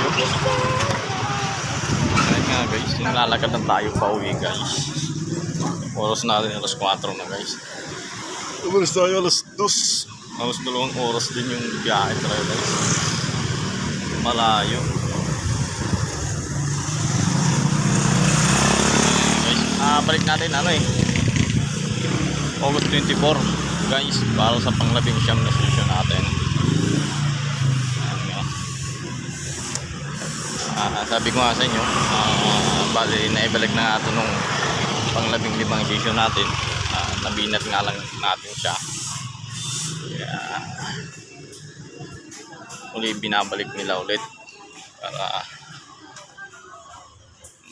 guys. Ayun nga guys, nilalakad na tayo pa uwi guys. Oras natin alas 4 na guys. Umalis tayo alas 2. Alas 2 oras din yung biyahe talaga guys. Malayo. Guys, balik natin August 24 guys, para sa panglabing siyam na session natin. Sabi ko nga sa inyo, bali naibalik na natin nung panglabing limang session natin. Nabinat nga lang natin siya. Uli binabalik nila ulit para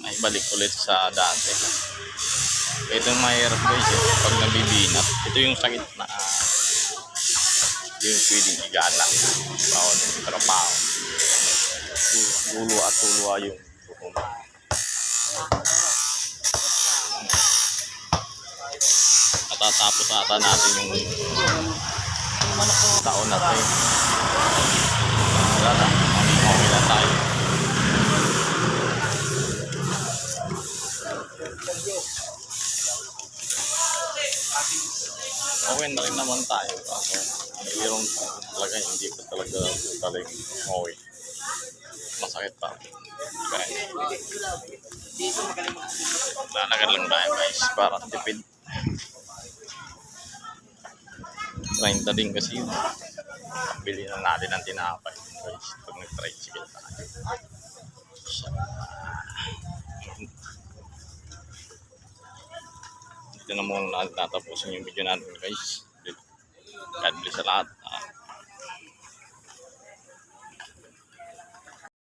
may balik ulit sa dati. Ito yung mahirap guys pag nabibinat. Ito yung sakit na yung pwedeng igala bawal yung trabaho. Gulo at tuluwa yung buhong. Matatapos ata natin yung taon na tayo. Wala na, okay na tayo. Okay na rin naman tayo. Mayroon talaga, hindi pa talaga okay. Masakit pa. Kaya lalagad lang tayo guys para tipid. 30 din kasi yun. Bili na natin ang tinapay guys pag nag-tricycle tayo. Dito na muna natapusin yung video natin guys. God bless sa lahat.